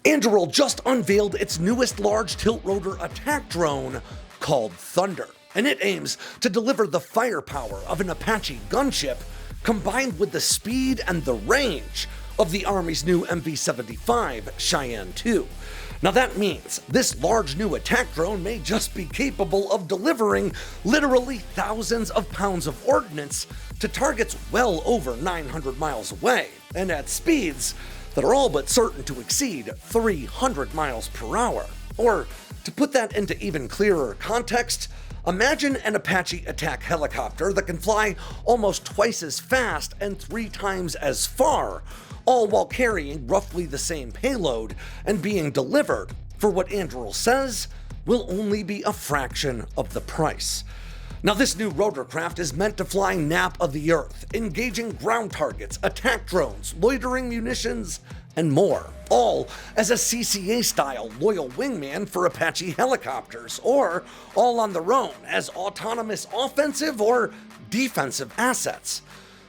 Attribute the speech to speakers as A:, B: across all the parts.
A: Anduril just unveiled its newest large tilt-rotor attack drone called Thunder, and it aims to deliver the firepower of an Apache gunship combined with the speed and the range of the Army's new MV-75 Cheyenne II. Now that means this large new attack drone may just be capable of delivering literally thousands of pounds of ordnance to targets well over 900 miles away, and at speeds that are all but certain to exceed 300 miles per hour. Or, to put that into even clearer context, imagine an Apache attack helicopter that can fly almost twice as fast and 3 times as far, all while carrying roughly the same payload and being delivered for what Anduril says will only be a fraction of the price. Now, this new rotorcraft is meant to fly nap of the earth, engaging ground targets, attack drones, loitering munitions, and more, all as a CCA-style loyal wingman for Apache helicopters, or all on their own as autonomous offensive or defensive assets.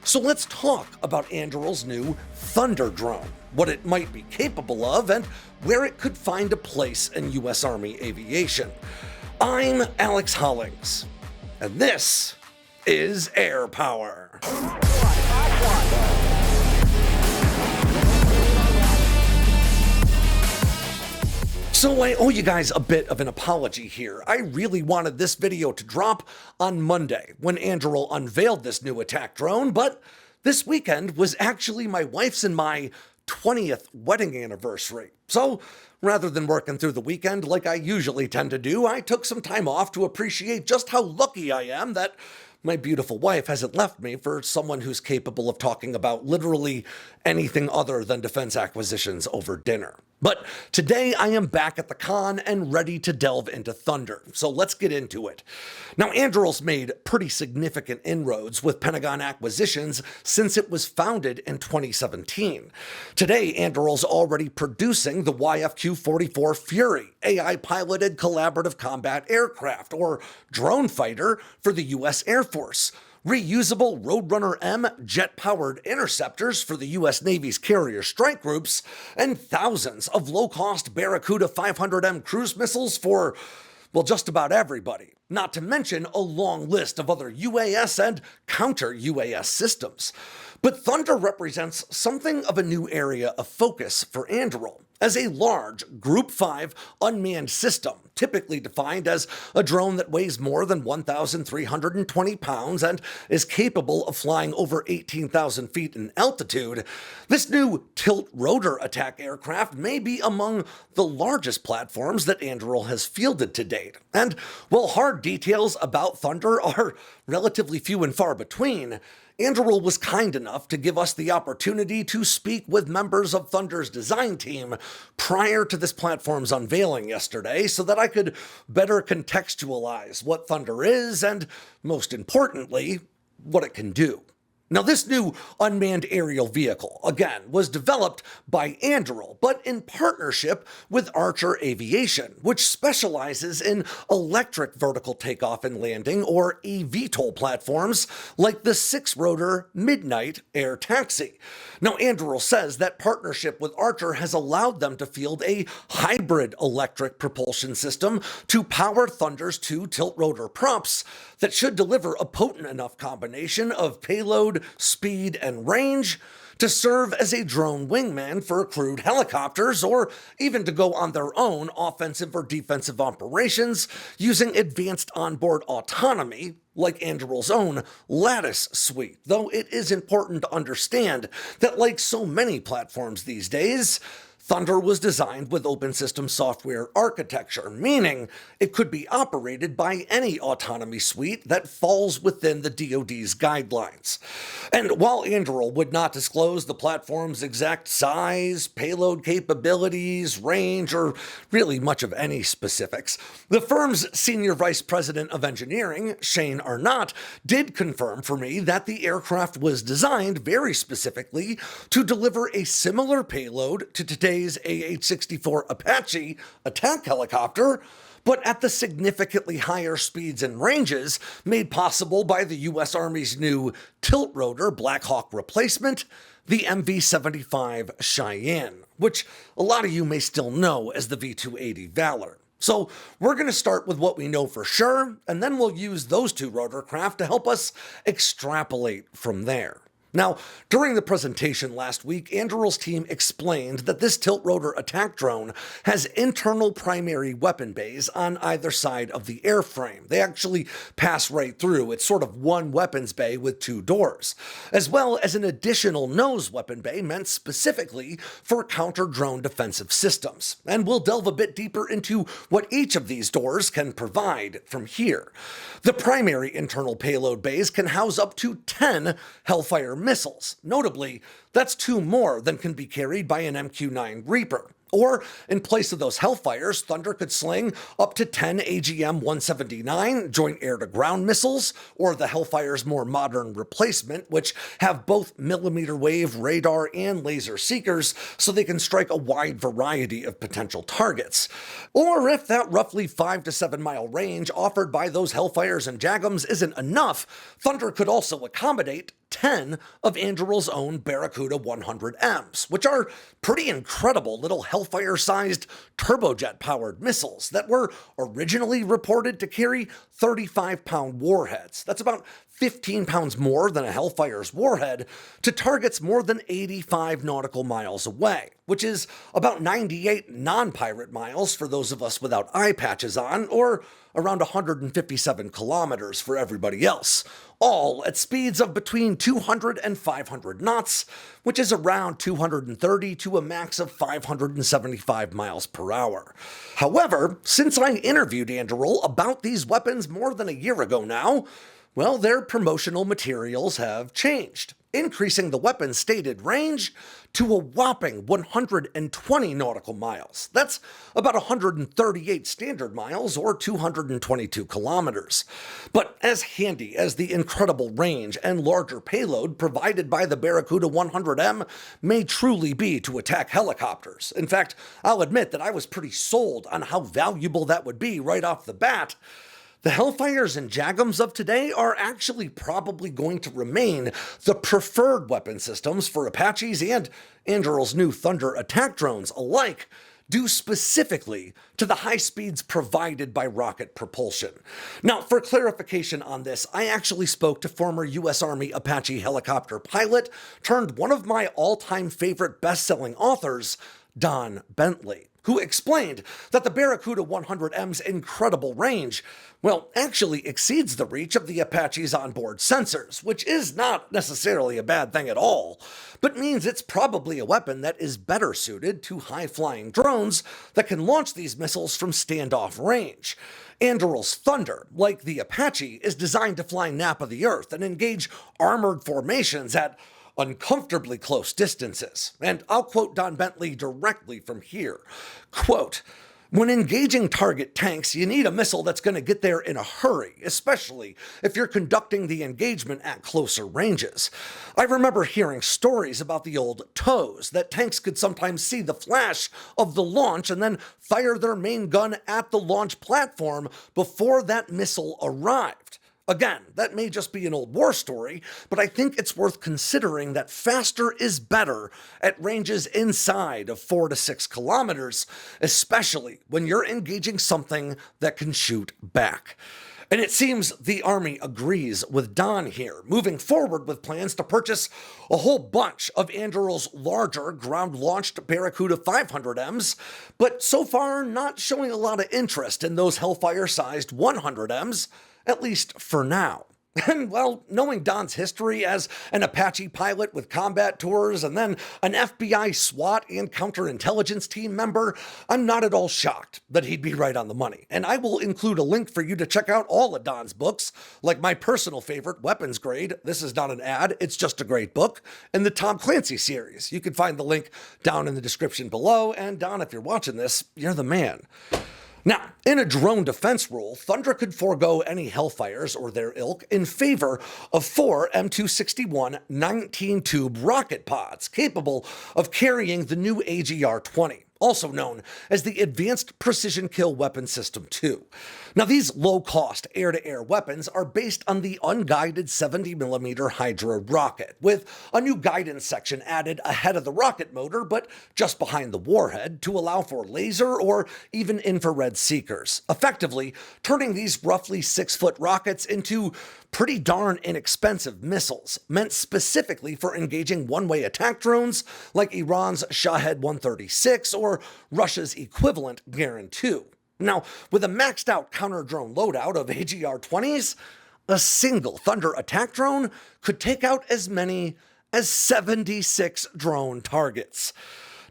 A: So let's talk about Anduril's new Thunder drone, what it might be capable of, and where it could find a place in US Army Aviation. I'm Alex Hollings, and this is Air Power. So I owe you guys a bit of an apology here. I really wanted this video to drop on Monday when Anduril unveiled this new attack drone, but this weekend was actually my wife's and my 20th wedding anniversary. So rather than working through the weekend like I usually tend to do, I took some time off to appreciate just how lucky I am that my beautiful wife hasn't left me for someone who's capable of talking about literally anything other than defense acquisitions over dinner. But today I am back at the con and ready to delve into Thunder, so let's get into it. Now, Anduril's made pretty significant inroads with Pentagon acquisitions since it was founded in 2017. Today, Anduril's already producing the YFQ-44 Fury, AI-piloted collaborative combat aircraft, or drone fighter for the US Air Force, reusable Roadrunner M jet-powered interceptors for the US Navy's carrier strike groups, and thousands of low-cost Barracuda 500M cruise missiles for, well, just about everybody. Not to mention a long list of other UAS and counter-UAS systems. But Thunder represents something of a new area of focus for Anduril, as a large Group 5 unmanned system, typically defined as a drone that weighs more than 1,320 pounds and is capable of flying over 18,000 feet in altitude. This new tilt-rotor attack aircraft may be among the largest platforms that Anduril has fielded to date. And while hard details about Thunder are relatively few and far between, Anduril was kind enough to give us the opportunity to speak with members of Thunder's design team prior to this platform's unveiling yesterday so that I could better contextualize what Thunder is and, most importantly, what it can do. Now, this new unmanned aerial vehicle, again, was developed by Anduril, but in partnership with Army Aviation, which specializes in electric vertical takeoff and landing, or eVTOL platforms, like the 6-rotor Midnight air taxi. Now, Anduril says that partnership with Archer has allowed them to field a hybrid electric propulsion system to power Thunder's 2 tilt-rotor props that should deliver a potent enough combination of payload, speed, and range to serve as a drone wingman for crewed helicopters, or even to go on their own offensive or defensive operations using advanced onboard autonomy, like Anduril's own Lattice suite. Though it is important to understand that, like so many platforms these days, Thunder was designed with open system software architecture, meaning it could be operated by any autonomy suite that falls within the DoD's guidelines. And while Anduril would not disclose the platform's exact size, payload capabilities, range, or really much of any specifics, the firm's Senior Vice President of Engineering, Shane Arnott, did confirm for me that the aircraft was designed very specifically to deliver a similar payload to today's AH-64 Apache attack helicopter, but at the significantly higher speeds and ranges made possible by the U.S. Army's new tilt-rotor Black Hawk replacement, the MV-75 Cheyenne, which a lot of you may still know as the V-280 Valor. So we're going to start with what we know for sure, and then we'll use those two rotorcraft to help us extrapolate from there. Now, during the presentation last week, Anduril's team explained that this tilt-rotor attack drone has internal primary weapon bays on either side of the airframe. They actually pass right through. It's sort of one weapons bay with two doors, as well as an additional nose weapon bay meant specifically for counter-drone defensive systems. And we'll delve a bit deeper into what each of these doors can provide from here. The primary internal payload bays can house up to 10 Hellfire missiles. Notably, that's 2 more than can be carried by an MQ-9 Reaper. Or, in place of those Hellfires, Thunder could sling up to 10 AGM-179 joint air-to-ground missiles, or the Hellfire's more modern replacement, which have both millimeter-wave radar and laser seekers, so they can strike a wide variety of potential targets. Or if that roughly 5 to 7 mile range offered by those Hellfires and Jagums isn't enough, Thunder could also accommodate 10 of Anduril's own Barracuda 100Ms, which are pretty incredible little Hellfire-sized turbojet-powered missiles that were originally reported to carry 35-pound warheads. That's about 15 pounds more than a Hellfire's warhead to targets more than 85 nautical miles away, which is about 98 non-pirate miles for those of us without eye patches on, or around 157 kilometers for everybody else, all at speeds of between 200 and 500 knots, which is around 230 to a max of 575 miles per hour. However, since I interviewed Anduril about these weapons more than a year ago now, well, their promotional materials have changed, increasing the weapon's stated range to a whopping 120 nautical miles. That's about 138 standard miles, or 222 kilometers. But as handy as the incredible range and larger payload provided by the Barracuda 100M may truly be to attack helicopters, in fact, I'll admit that I was pretty sold on how valuable that would be right off the bat, the Hellfires and Jagums of today are actually probably going to remain the preferred weapon systems for Apaches and Anduril's new Thunder attack drones alike, due specifically to the high speeds provided by rocket propulsion. Now, for clarification on this, I actually spoke to former U.S. Army Apache helicopter pilot turned one of my all-time favorite best-selling authors, Don Bentley, who explained that the Barracuda 100M's incredible range, well, actually exceeds the reach of the Apache's onboard sensors, which is not necessarily a bad thing at all, but means it's probably a weapon that is better suited to high-flying drones that can launch these missiles from standoff range. Anduril's Thunder, like the Apache, is designed to fly nap of the earth and engage armored formations at uncomfortably close distances. And I'll quote Don Bentley directly from here. Quote, "When engaging target tanks, you need a missile that's going to get there in a hurry, especially if you're conducting the engagement at closer ranges. I remember hearing stories about the old TOWs, that tanks could sometimes see the flash of the launch and then fire their main gun at the launch platform before that missile arrived. Again, that may just be an old war story, but I think it's worth considering that faster is better at ranges inside of 4 to 6 kilometers, especially when you're engaging something that can shoot back." And it seems the Army agrees with Don here, moving forward with plans to purchase a whole bunch of Anduril's larger ground-launched Barracuda 500Ms, but so far not showing a lot of interest in those Hellfire-sized 100Ms, at least for now. And, well, knowing Don's history as an Apache pilot with combat tours and then an FBI SWAT and counterintelligence team member, I'm not at all shocked that he'd be right on the money. And I will include a link for you to check out all of Don's books, like my personal favorite, Weapons Grade. This is not an ad, it's just a great book, and the Tom Clancy series. You can find the link down in the description below. And Don, if you're watching this, you're the man. Now, in a drone defense rule, Thunder could forego any Hellfires or their ilk in favor of 4 M261 19-tube rocket pods capable of carrying the new AGR-20. also known as the Advanced Precision Kill Weapon System 2. Now, these low-cost air-to-air weapons are based on the unguided 70mm Hydra rocket, with a new guidance section added ahead of the rocket motor, but just behind the warhead to allow for laser or even infrared seekers, effectively turning these roughly 6-foot rockets into pretty darn inexpensive missiles, meant specifically for engaging one-way attack drones like Iran's Shahed 136 or Russia's equivalent Garand II. Now, with a maxed-out counter-drone loadout of AGR-20s, a single Thunder attack drone could take out as many as 76 drone targets.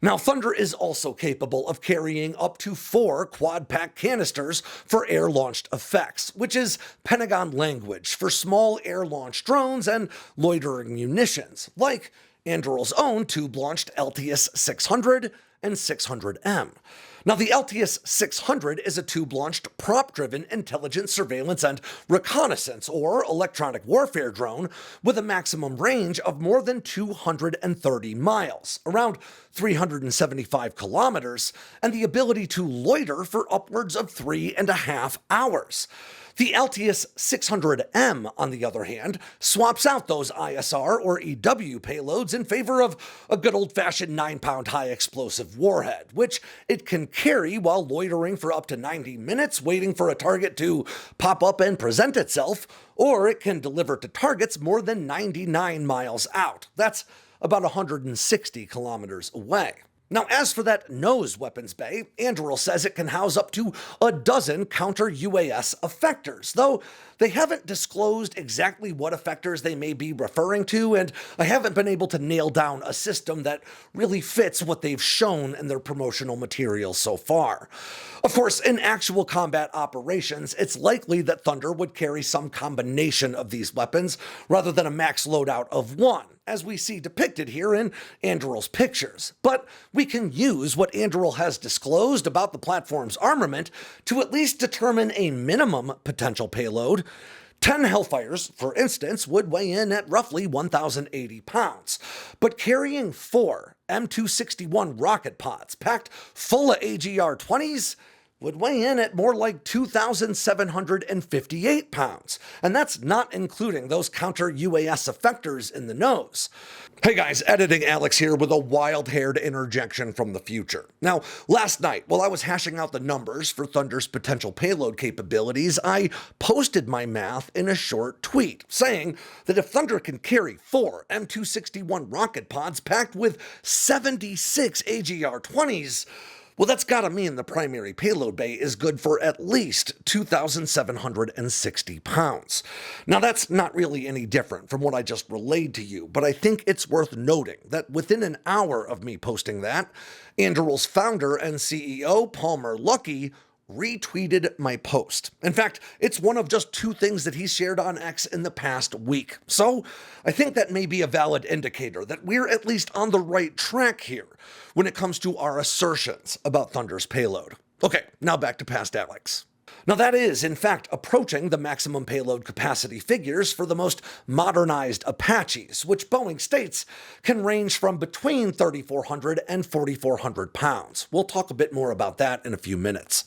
A: Now, Thunder is also capable of carrying up to 4 quad-pack canisters for air-launched effects, which is Pentagon language for small air-launched drones and loitering munitions, like Anduril's own tube-launched LTS 600 and 600M. Now, the LTS 600 is a tube-launched, prop-driven intelligence, surveillance, and reconnaissance, or electronic warfare drone with a maximum range of more than 230 miles, around 375 kilometers, and the ability to loiter for upwards of 3.5 hours. The LTS 600M, on the other hand, swaps out those ISR or EW payloads in favor of a good old-fashioned 9-pound high-explosive warhead, which it can carry while loitering for up to 90 minutes waiting for a target to pop up and present itself, or it can deliver to targets more than 99 miles out. That's about 160 kilometers away. Now, as for that nose weapons bay, Anduril says it can house up to a dozen counter-UAS effectors, though they haven't disclosed exactly what effectors they may be referring to, and I haven't been able to nail down a system that really fits what they've shown in their promotional materials so far. Of course, in actual combat operations, it's likely that Thunder would carry some combination of these weapons rather than a max loadout of one, as we see depicted here in Anduril's pictures. But we can use what Anduril has disclosed about the platform's armament to at least determine a minimum potential payload. 10 Hellfires, for instance, would weigh in at roughly 1,080 pounds, but carrying 4 M261 rocket pods packed full of AGR-20s would weigh in at more like 2,758 pounds, and that's not including those counter-UAS effectors in the nose. Hey guys, editing Alex here with a wild-haired interjection from the future. Now, last night, while I was hashing out the numbers for Thunder's potential payload capabilities, I posted my math in a short tweet, saying that if Thunder can carry 4 M261 rocket pods packed with 76 AGR-20s, well, that's gotta mean the primary payload bay is good for at least 2,760 pounds. Now, that's not really any different from what I just relayed to you, but I think it's worth noting that within an hour of me posting that, Anduril's founder and CEO, Palmer Luckey, retweeted my post. In fact, it's one of just 2 things that he shared on X in the past week. So I think that may be a valid indicator that we're at least on the right track here when it comes to our assertions about Thunder's payload. Okay, now back to past Alex. Now, that is, in fact, approaching the maximum payload capacity figures for the most modernized Apaches, which Boeing states can range from between 3,400 and 4,400 pounds. We'll talk a bit more about that in a few minutes.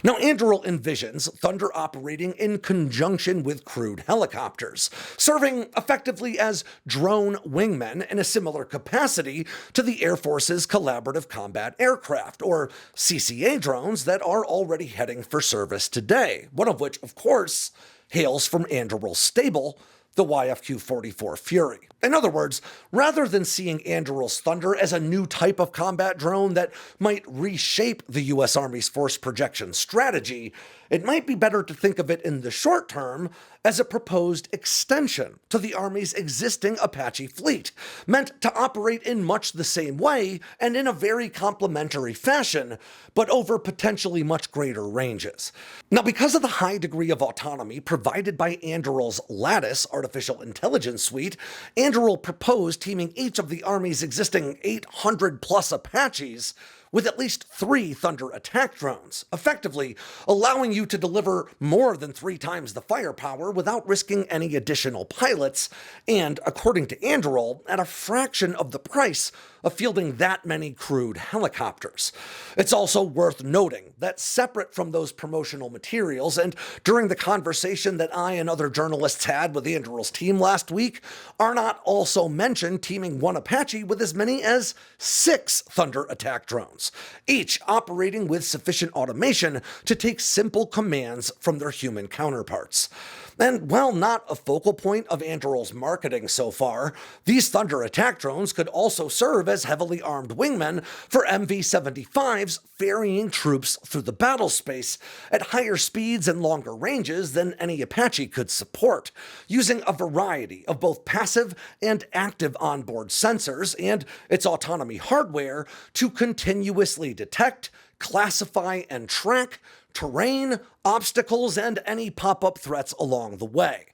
A: Now, Anduril envisions Thunder operating in conjunction with crewed helicopters, serving effectively as drone wingmen in a similar capacity to the Air Force's Collaborative Combat Aircraft, or CCA drones that are already heading for service today, one of which, of course, hails from Anduril's stable, the YFQ-44 Fury. In other words, rather than seeing Anduril's Thunder as a new type of combat drone that might reshape the U.S. Army's force projection strategy, it might be better to think of it in the short term as a proposed extension to the Army's existing Apache fleet, meant to operate in much the same way and in a very complementary fashion, but over potentially much greater ranges. Now, because of the high degree of autonomy provided by Anduril's Lattice artificial intelligence suite, Anduril proposed teaming each of the Army's existing 800-plus Apaches with at least 3 Thunder attack drones, effectively allowing you to deliver more than 3 times the firepower without risking any additional pilots, and, according to Anduril, at a fraction of the price of fielding that many crewed helicopters. It's also worth noting that separate from those promotional materials, and during the conversation that I and other journalists had with Anduril's team last week, Arnott also mentioned teaming one Apache with as many as 6 Thunder attack drones, each operating with sufficient automation to take simple commands from their human counterparts. And while not a focal point of Anduril's marketing so far, these Thunder attack drones could also serve as heavily armed wingmen for MV-75s, ferrying troops through the battle space at higher speeds and longer ranges than any Apache could support, using a variety of both passive and active onboard sensors and its autonomy hardware to continuously detect, classify, and track terrain, obstacles, and any pop-up threats along the way.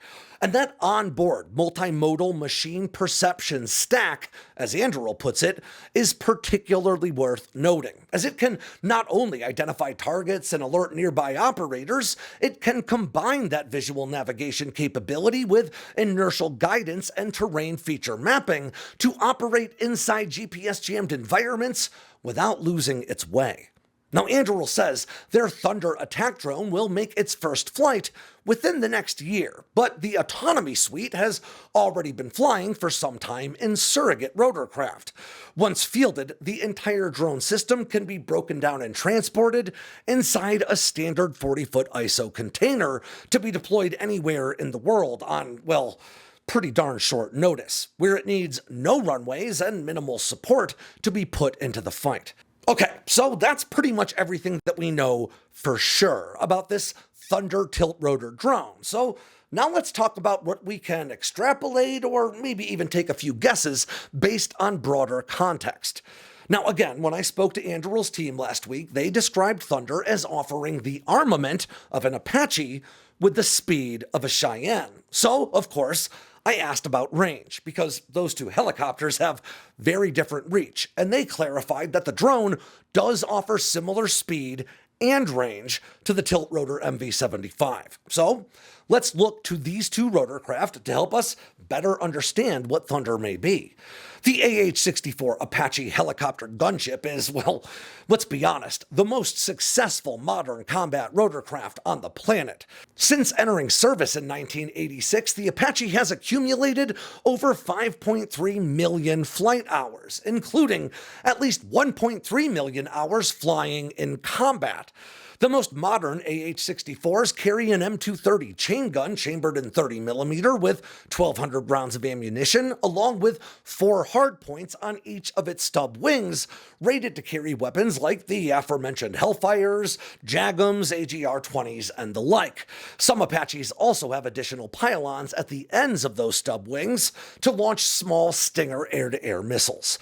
A: And that onboard multimodal machine perception stack, as Anduril puts it, is particularly worth noting, as it can not only identify targets and alert nearby operators, it can combine that visual navigation capability with inertial guidance and terrain feature mapping to operate inside GPS-jammed environments without losing its way. Now, Anduril says their Thunder attack drone will make its first flight within the next year, but the autonomy suite has already been flying for some time in surrogate rotorcraft. Once fielded, the entire drone system can be broken down and transported inside a standard 40-foot ISO container to be deployed anywhere in the world on, well, pretty darn short notice, where it needs no runways and minimal support to be put into the fight. Okay, so that's pretty much everything that we know for sure about this Thunder tilt-rotor drone. So now let's talk about what we can extrapolate or maybe even take a few guesses based on broader context. Now again, when I spoke to Anduril's team last week, they described Thunder as offering the armament of an Apache with the speed of a Cheyenne. So, of course, I asked about range, because those two helicopters have very different reach, and they clarified that the drone does offer similar speed and range to the tilt-rotor MV-75. So let's look to these two rotorcraft to help us better understand what Thunder may be. The AH-64 Apache helicopter gunship is, well, let's be honest, the most successful modern combat rotorcraft on the planet. Since entering service in 1986, the Apache has accumulated over 5.3 million flight hours, including at least 1.3 million hours flying in combat. The most modern AH-64s carry an M230 chain gun chambered in 30mm with 1,200 rounds of ammunition, along with 4 hardpoints on each of its stub wings, rated to carry weapons like the aforementioned Hellfires, JAGMs, AGR-20s, and the like. Some Apaches also have additional pylons at the ends of those stub wings to launch small Stinger air-to-air missiles.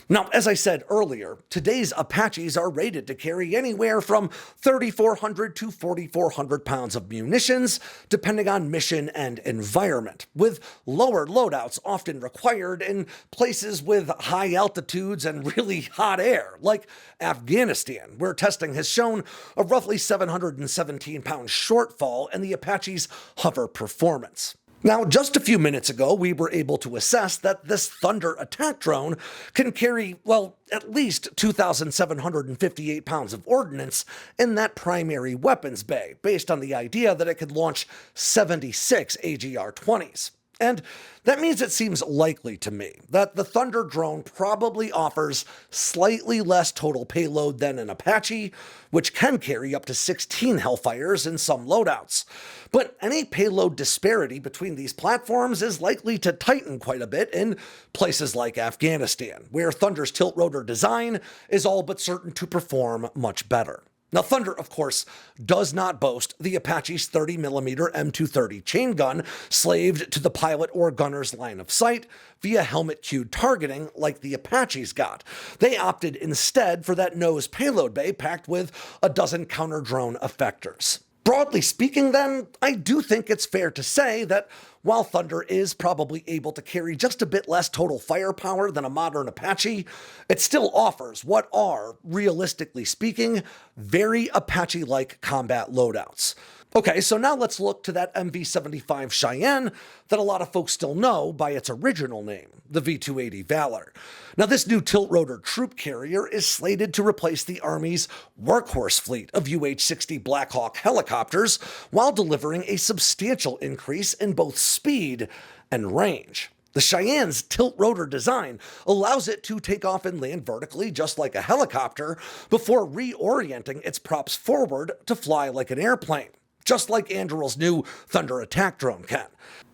A: Now, as I said earlier, today's Apaches are rated to carry anywhere from 3,400 to 4,400 pounds of munitions, depending on mission and environment, with lower loadouts often required in places with high altitudes and really hot air, like Afghanistan, where testing has shown a roughly 717-pound shortfall in the Apache's hover performance. Now, just a few minutes ago, we were able to assess that this Thunder attack drone can carry, well, at least 2,758 pounds of ordnance in that primary weapons bay, based on the idea that it could launch 76 AGR-20s. And that means it seems likely to me that the Thunder drone probably offers slightly less total payload than an Apache, which can carry up to 16 Hellfires in some loadouts. But any payload disparity between these platforms is likely to tighten quite a bit in places like Afghanistan, where Thunder's tilt-rotor design is all but certain to perform much better. Now, Thunder, of course, does not boast the Apache's 30mm M230 chain gun slaved to the pilot or gunner's line of sight via helmet-cued targeting like the Apache's got. They opted instead for that nose payload bay packed with a dozen counter-drone effectors. Broadly speaking, then, I do think it's fair to say that while Thunder is probably able to carry just a bit less total firepower than a modern Apache, it still offers what are, realistically speaking, very Apache-like combat loadouts. Okay, so now let's look to that MV-75 Cheyenne that a lot of folks still know by its original name, the V-280 Valor. Now, this new tilt-rotor troop carrier is slated to replace the Army's workhorse fleet of UH-60 Black Hawk helicopters while delivering a substantial increase in both speed and range. The Cheyenne's tilt-rotor design allows it to take off and land vertically just like a helicopter before reorienting its props forward to fly like an airplane, just like Anduril's new Thunder attack drone can.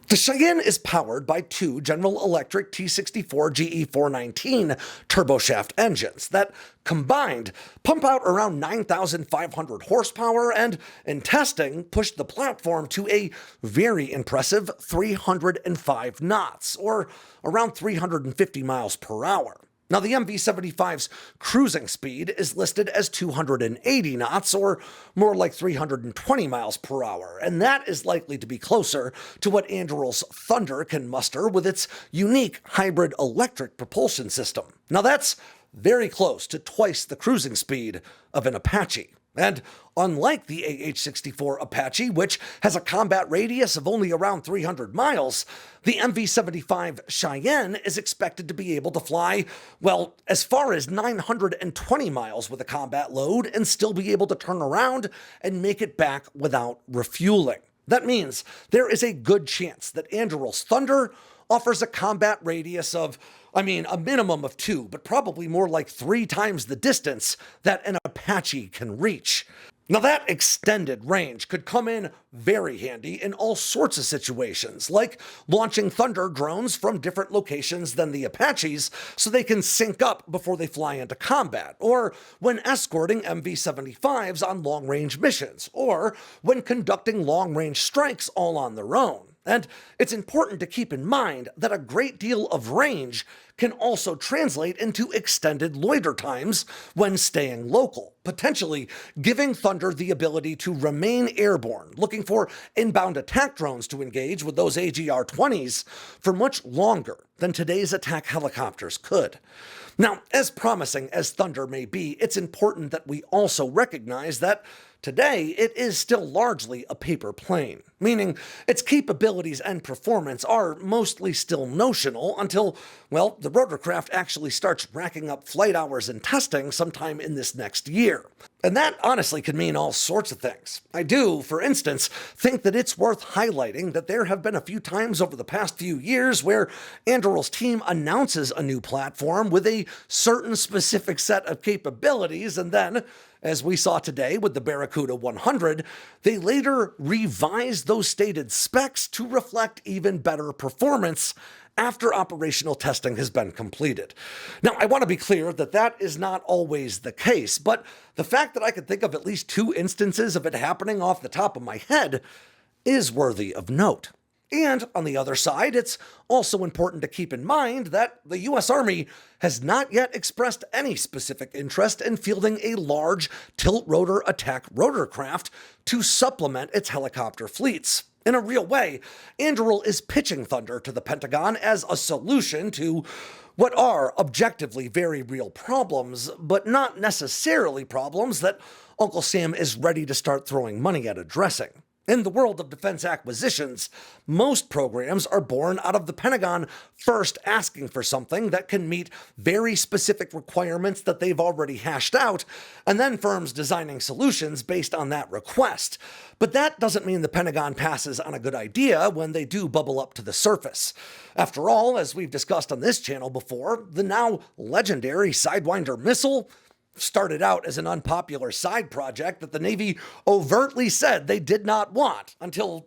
A: The Cheyenne is powered by two General Electric T64 GE419 turboshaft engines that, combined, pump out around 9,500 horsepower and, in testing, pushed the platform to a very impressive 305 knots, or around 350 miles per hour. Now, the MV-75's cruising speed is listed as 280 knots, or more like 320 miles per hour, and that is likely to be closer to what Anduril's Thunder can muster with its unique hybrid electric propulsion system. Now, that's very close to twice the cruising speed of an Apache. And unlike the AH-64 Apache, which has a combat radius of only around 300 miles, the MV-75 Cheyenne is expected to be able to fly, well, as far as 920 miles with a combat load and still be able to turn around and make it back without refueling. That means there is a good chance that Anduril's Thunder offers a combat radius of, a minimum of 2, but probably more like 3 times the distance that an Apache can reach. Now, that extended range could come in very handy in all sorts of situations, like launching Thunder drones from different locations than the Apaches so they can sync up before they fly into combat, or when escorting MV-75s on long-range missions, or when conducting long-range strikes all on their own. And it's important to keep in mind that a great deal of range can also translate into extended loiter times when staying local, potentially giving Thunder the ability to remain airborne, looking for inbound attack drones to engage with those AGR-20s for much longer than today's attack helicopters could. Now, as promising as Thunder may be, it's important that we also recognize that today, it is still largely a paper plane, meaning its capabilities and performance are mostly still notional until, well, the rotorcraft actually starts racking up flight hours and testing sometime in this next year. And that honestly could mean all sorts of things. I do, for instance, think that it's worth highlighting that there have been a few times over the past few years where Anduril's team announces a new platform with a certain specific set of capabilities, and then, as we saw today with the Barracuda 100, they later revised those stated specs to reflect even better performance after operational testing has been completed. Now, I want to be clear that that is not always the case, but the fact that I could think of at least 2 instances of it happening off the top of my head is worthy of note. And on the other side, it's also important to keep in mind that the U.S. Army has not yet expressed any specific interest in fielding a large tilt-rotor attack rotorcraft to supplement its helicopter fleets. In a real way, Anduril is pitching Thunder to the Pentagon as a solution to what are objectively very real problems, but not necessarily problems that Uncle Sam is ready to start throwing money at addressing. In the world of defense acquisitions, most programs are born out of the Pentagon first asking for something that can meet very specific requirements that they've already hashed out, and then firms designing solutions based on that request. But that doesn't mean the Pentagon passes on a good idea when they do bubble up to the surface. After all, as we've discussed on this channel before, the now legendary Sidewinder missile started out as an unpopular side project that the Navy overtly said they did not want until,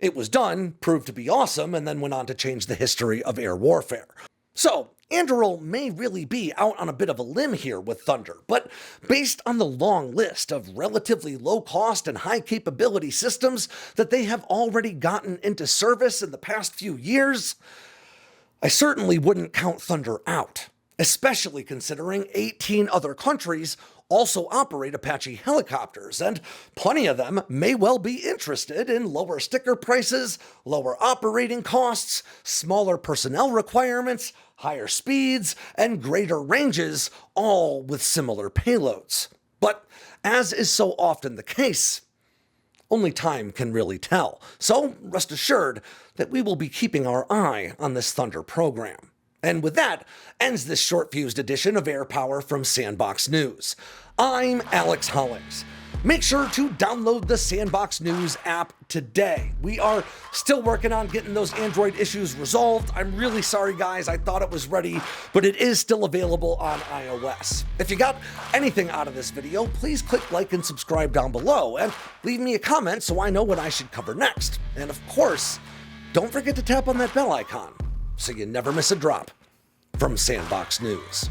A: it was done, proved to be awesome, and then went on to change the history of air warfare. So, Anduril may really be out on a bit of a limb here with Thunder, but based on the long list of relatively low-cost and high-capability systems that they have already gotten into service in the past few years, I certainly wouldn't count Thunder out, especially considering 18 other countries also operate Apache helicopters, and plenty of them may well be interested in lower sticker prices, lower operating costs, smaller personnel requirements, higher speeds, and greater ranges, all with similar payloads. But as is so often the case, only time can really tell. So rest assured that we will be keeping our eye on this Thunder program. And with that, ends this short-fused edition of Air Power from Sandboxx News. I'm Alex Hollings. Make sure to download the Sandboxx News app today. We are still working on getting those Android issues resolved. I'm really sorry, guys. I thought it was ready, but it is still available on iOS. If you got anything out of this video, please click like and subscribe down below, and leave me a comment so I know what I should cover next. And of course, don't forget to tap on that bell icon so you never miss a drop from Sandboxx News.